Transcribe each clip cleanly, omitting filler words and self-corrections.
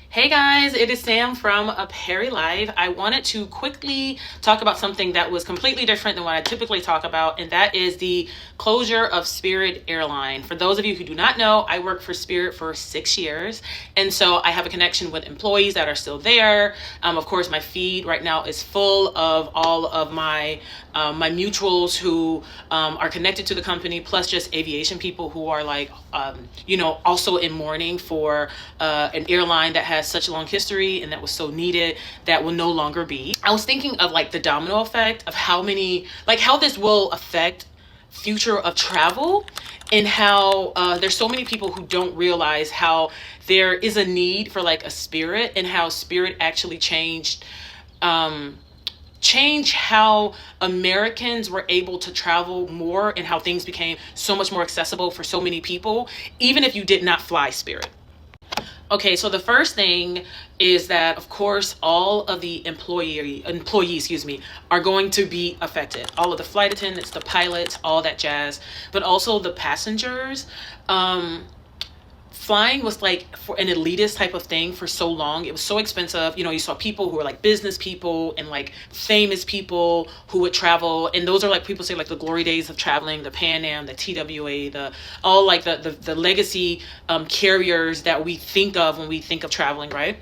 Hey guys, it is Sam from A Perry Live. I wanted to quickly talk about something that was completely different than what I typically talk about, and that is the closure of Spirit Airline. For those of you who do not know, I worked for Spirit for 6 years, and so I have a connection with employees that are still there. Of course, my feed right now is full of all of my mutuals who are connected to the company, plus just aviation people who are like, also in mourning for an airline that has such a long history and that was so needed that will no longer be. I was thinking of like the domino effect of how this will affect future of travel, and how there's so many people who don't realize how there is a need for like a Spirit, and how Spirit actually change how Americans were able to travel more, and how things became so much more accessible for so many people, even if you did not fly Spirit. Okay, so the first thing is that, of course, all of the employees, are going to be affected. All of the flight attendants, the pilots, all that jazz, but also the passengers. Flying was like for an elitist type of thing for so long. It was so expensive. You saw people who were like business people and like famous people who would travel. And those are like, people say like the glory days of traveling, the Pan Am, the TWA, all like the legacy carriers that we think of when we think of traveling, right?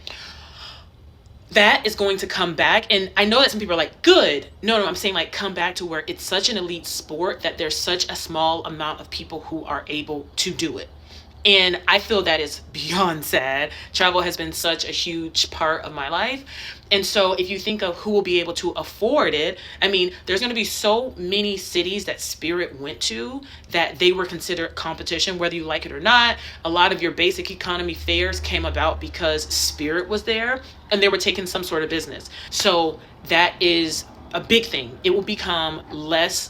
That is going to come back. And I know that some people are like, good. No, I'm saying like come back to where it's such an elite sport that there's such a small amount of people who are able to do it. And I feel that is beyond sad. Travel has been such a huge part of my life. And so if you think of who will be able to afford it, I mean, there's going to be so many cities that Spirit went to that they were considered competition, whether you like it or not. A lot of your basic economy fares came about because Spirit was there and they were taking some sort of business. So that is a big thing. It will become less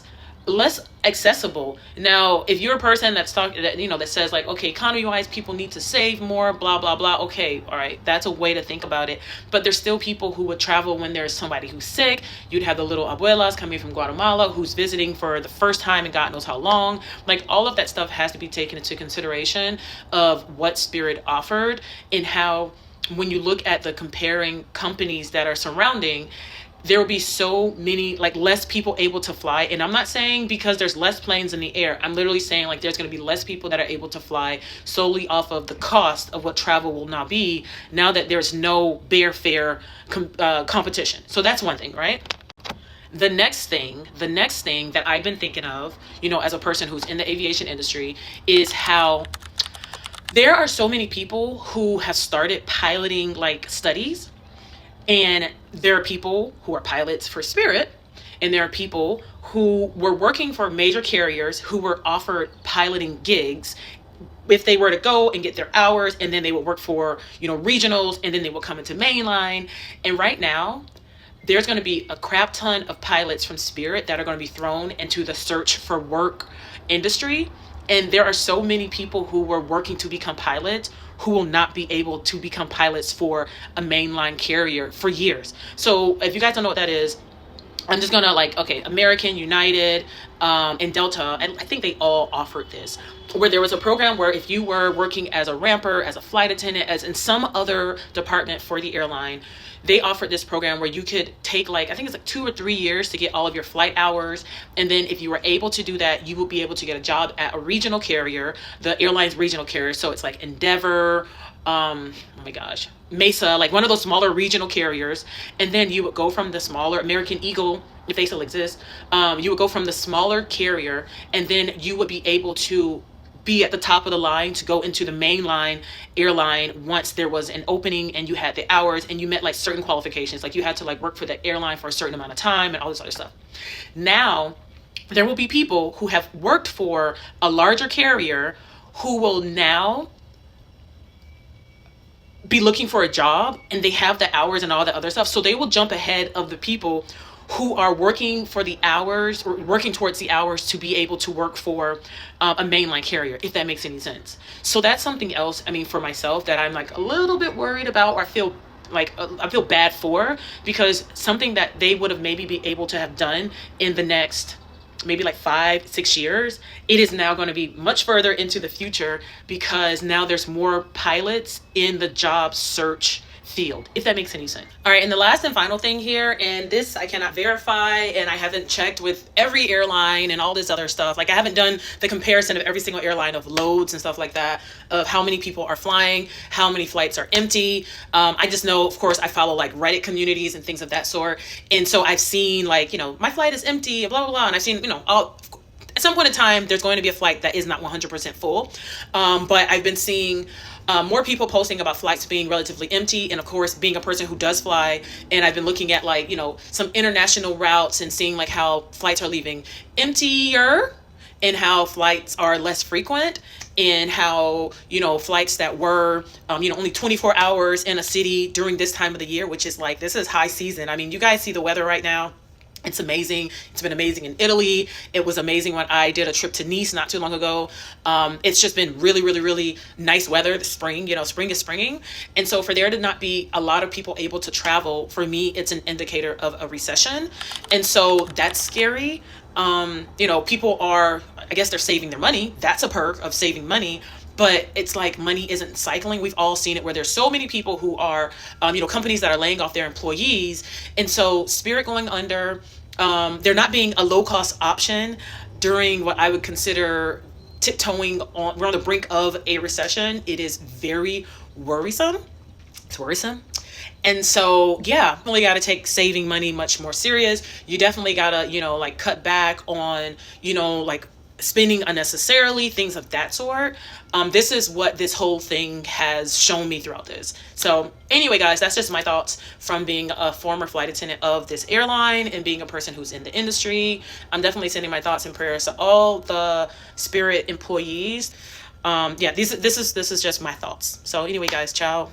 accessible. Now, if you're a person that's talking that says like, okay, economy wise, people need to save more, blah blah blah, okay, all right, that's a way to think about it. But there's still people who would travel when there's somebody who's sick. You'd have the little abuelas coming from Guatemala who's visiting for the first time and God knows how long. Like, all of that stuff has to be taken into consideration of what Spirit offered, and how when you look at the comparing companies that are surrounding, there will be so many, like, less people able to fly. And I'm not saying because there's less planes in the air. I'm literally saying like there's going to be less people that are able to fly solely off of the cost of what travel will now be, now that there's no bare fare competition. So that's one thing, right? The next thing that I've been thinking of, as a person who's in the aviation industry, is how there are so many people who have started piloting like studies. And there are people who are pilots for Spirit, and there are people who were working for major carriers who were offered piloting gigs if they were to go and get their hours, and then they would work for, regionals, and then they would come into mainline. And right now, there's going to be a crap ton of pilots from Spirit that are going to be thrown into the search for work industry. And there are so many people who were working to become pilots who will not be able to become pilots for a mainline carrier for years. So if you guys don't know what that is, I'm just gonna American, United, and Delta, and I think they all offered this, where there was a program where if you were working as a ramper, as a flight attendant, as in some other department for the airline, they offered this program where you could take I think it's like 2 or 3 years to get all of your flight hours. And then if you were able to do that, you would be able to get a job at a regional carrier, the airline's regional carrier. So it's like Endeavor, oh my gosh, Mesa, like one of those smaller regional carriers. And then you would go from the smaller American Eagle, if they still exist, you would go from the smaller carrier, and then you would be able to be at the top of the line to go into the mainline airline once there was an opening and you had the hours and you met like certain qualifications. Like you had to like work for the airline for a certain amount of time and all this other stuff. Now, there will be people who have worked for a larger carrier who will now be looking for a job, and they have the hours and all that other stuff. So they will jump ahead of the people who are working for the hours, or working towards the hours to be able to work for a mainline carrier, if that makes any sense. So that's something else, for myself, that I'm like a little bit worried about, or I feel bad for, because something that they would have maybe be able to have done in the next maybe like 5-6 years, it is now going to be much further into the future, because now there's more pilots in the job search field, if that makes any sense. All right, and the last and final thing here, and this I cannot verify, and I haven't checked with every airline and all this other stuff. Like I haven't done the comparison of every single airline of loads and stuff like that, of how many people are flying, how many flights are empty. I just know, of course, I follow like Reddit communities and things of that sort. And so I've seen like, my flight is empty, blah, blah, blah. And I've seen, at some point in time, there's going to be a flight that is not 100% full. But I've been seeing more people posting about flights being relatively empty. And of course, being a person who does fly, and I've been looking at like, some international routes and seeing like how flights are leaving emptier and how flights are less frequent, and how, flights that were, only 24 hours in a city during this time of the year, which is like, this is high season. I mean, you guys see the weather right now. It's amazing. It's been amazing in Italy. It was amazing when I did a trip to Nice not too long ago. It's just been really, really, really nice weather this spring. Spring is springing. And so for there to not be a lot of people able to travel, for me, it's an indicator of a recession. And so that's scary. People are, I guess they're saving their money. That's a perk of saving money. But it's like money isn't cycling. We've all seen it where there's so many people who are, companies that are laying off their employees. And so Spirit going under, they're not being a low cost option during what I would consider tiptoeing on. We're on the brink of a recession. It is very worrisome. It's worrisome. And so, yeah, definitely got to take saving money much more serious. You definitely got to, cut back on, spending unnecessarily, things of that sort. This is what this whole thing has shown me throughout this. So anyway, guys, that's just my thoughts from being a former flight attendant of this airline and being a person who's in the industry. I'm definitely sending my thoughts and prayers to all the Spirit employees. This is just my thoughts. So anyway, guys, ciao.